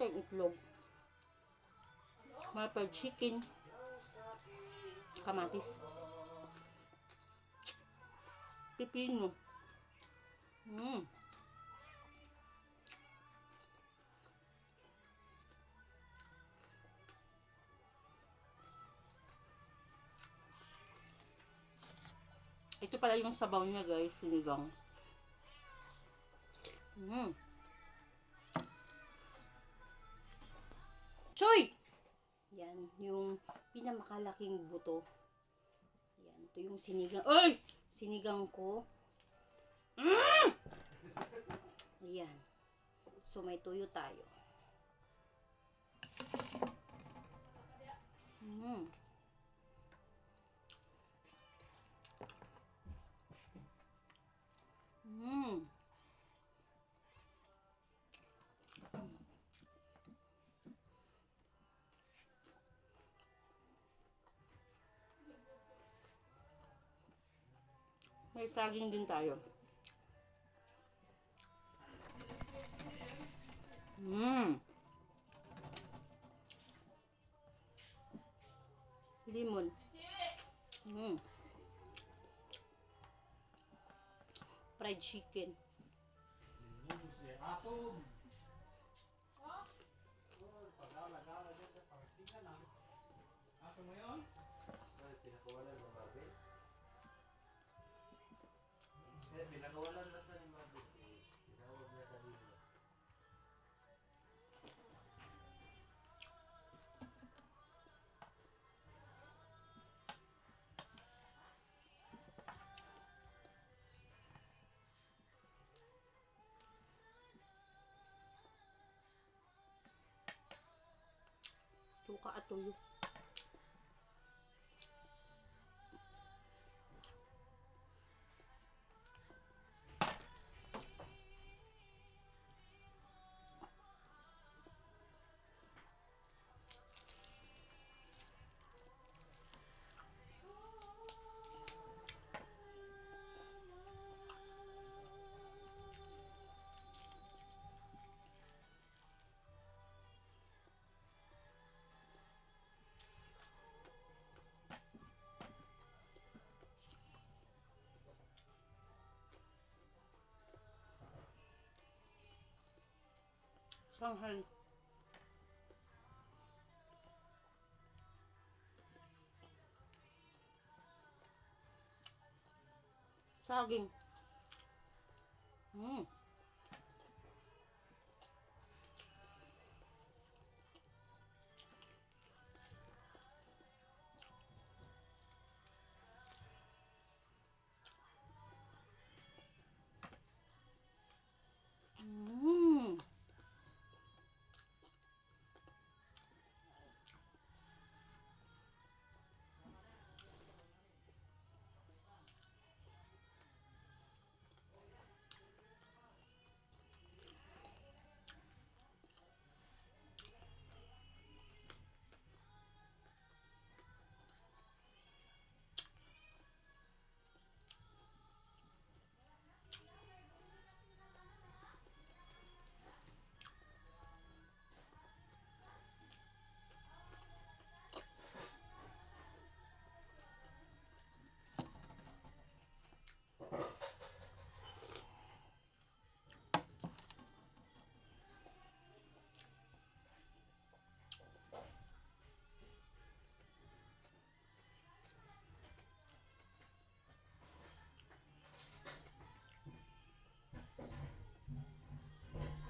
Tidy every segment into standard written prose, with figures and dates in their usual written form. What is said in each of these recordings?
tayong itlog. May fried chicken. Kamatis. Pipino. Ito pala yung sabaw niya, guys, sinigang. Choy! Yan, yung pinamakalaking buto. Yan, ito yung sinigang. Ay! Sinigang ko. Ayan. So, may tuyo tayo. May saging din tayo. Limon. Fried chicken. Pinakawalan na sa lima dito. Tinawag niya kanina. Suka at tuyo. Sanghal. Saging.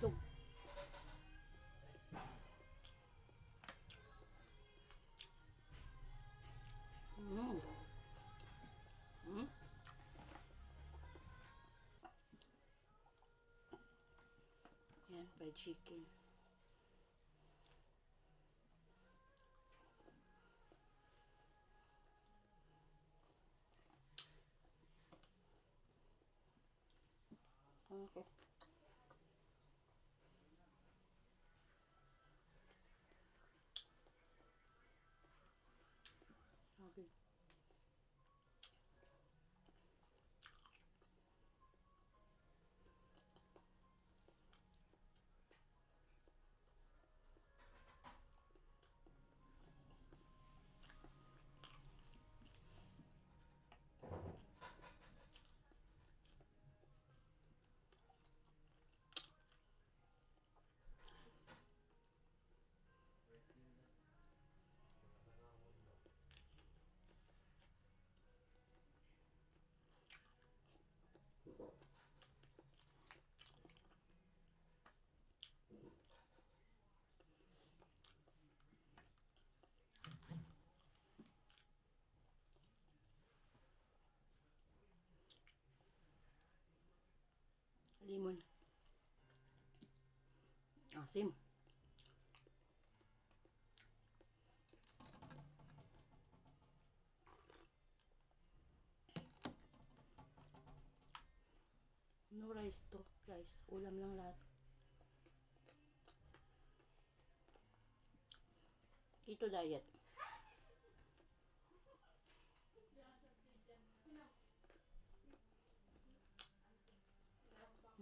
Tug. Yan, fried chicken. Okay. Okay. limon. Asim. No rice to, guys. Ulam lang lahat. Keto diet.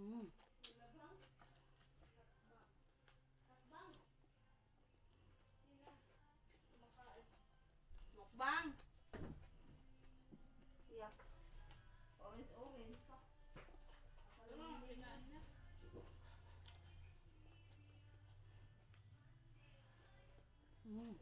Mm. Mukbang. Yaks. Orange pa. Mm.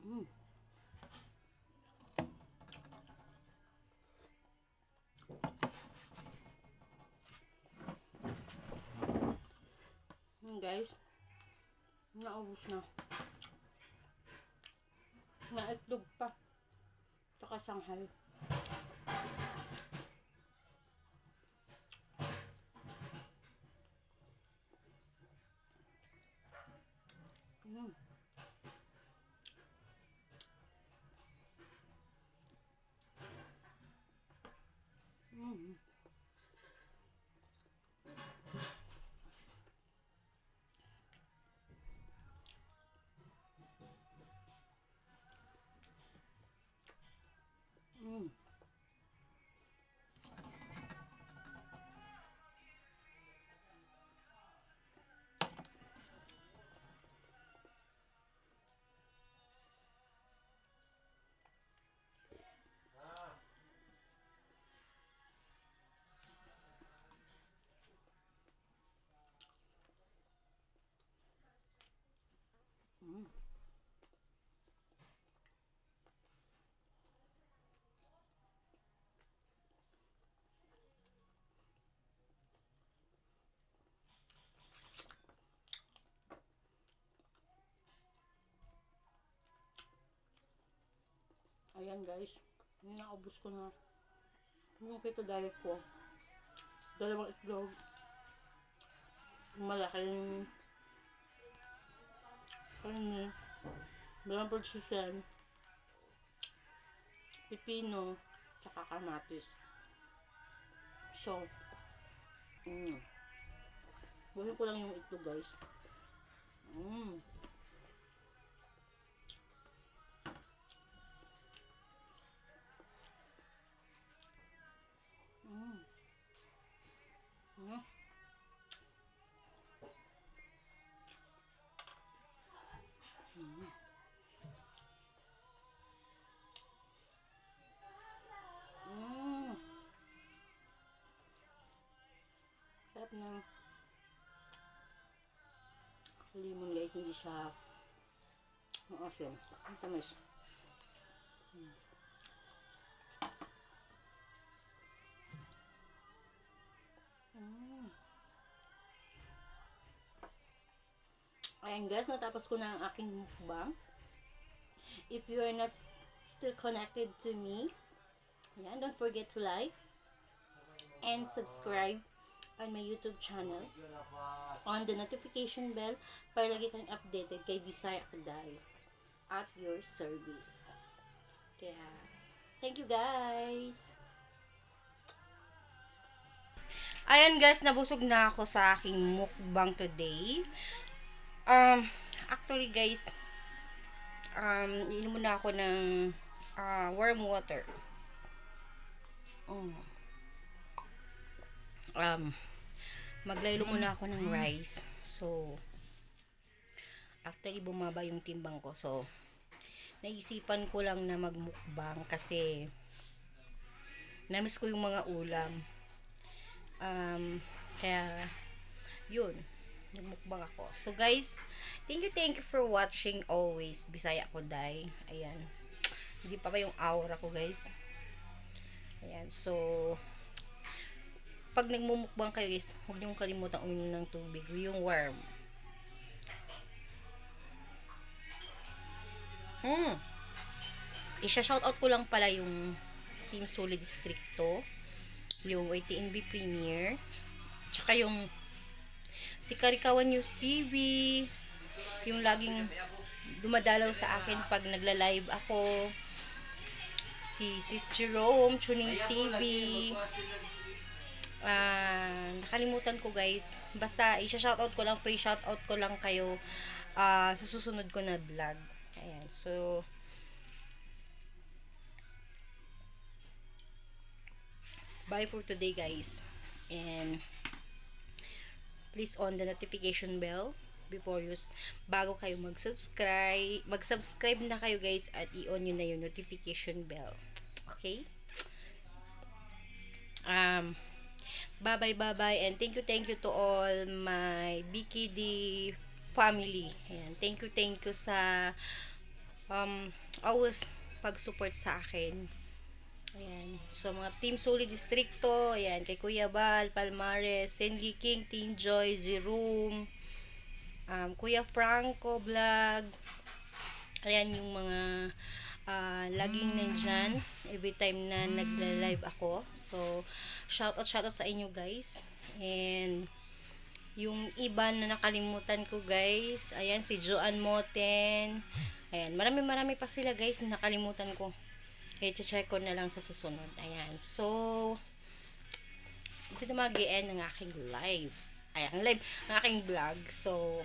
Mm. Guys, naubos na. Naitlog pa. Tsaka sanghay. Mm. Mm. Mm. Mm. Ayan guys, naubos ko na yung keto diet ko. 2 itlog, malaking karne, dalawang porsyosyan, pipino, tsaka kamatis. So, buhin ko lang yung itlog, guys. Mm. Mm. Mm. Mm. Mm. Sarap ng lemon, guys. Hindi siya maasim. Ang tamis. Mm. Ayan, guys, natapos ko na ang aking mukbang. If you are not still connected to me, ayan, don't forget to like and subscribe on my YouTube channel, on the notification bell para lagi kang updated kay Bisaya Kuday at your service. Kaya, thank you, guys! Ayan, guys, nabusog na ako sa aking mukbang today. Actually, guys, inom muna ako ng warm water. Maglaylo muna ako ng rice. So, actually, bumaba yung timbang ko. So, naisipan ko lang na magmukbang kasi namiss ko yung mga ulam. Kaya, yun, nagmukbang ako. So, guys, thank you for watching always. Bisaya Kuday. Ayan. Hindi pa yung aura ko, guys. Ayan. So, pag nagmumukbang kayo, guys, huwag niyong kalimutan uminom ng tubig. Yung warm. Isha-shoutout ko lang pala yung Team Solid Districto, yung YTNB Premier, tsaka yung si Karikawan News TV, yung laging dumadalaw sa akin pag nagla-live ako, si Sis Jerome, Tuning TV, nakalimutan ko, guys. Basta, isha-shoutout ko lang, pre-shoutout ko lang kayo sa susunod ko na vlog. Ayan, so, bye for today, guys. And please on the notification bell bago kayo mag-subscribe na kayo, guys, at i-on nyo na yung notification bell. Okay? Bye-bye, and thank you to all my BKD family. Ayan, thank you sa always pag-support sa akin. Ayan, so mga Team Solid Districto, ayan, kay Kuya Bal, Palmares, Senli King, Team Joy, Jerome, Kuya Franco Vlog, ayan yung mga laging nandyan every time na nagla-live ako. So, shoutout sa inyo, guys. And yung iba na nakalimutan ko, guys, ayan, si Joanne Moten, ayan, marami pa sila, guys, na nakalimutan ko. I-check ko na lang sa susunod. Ayan. So, ito na mag-i-end ng aking live. Ayan, live ng aking vlog. So,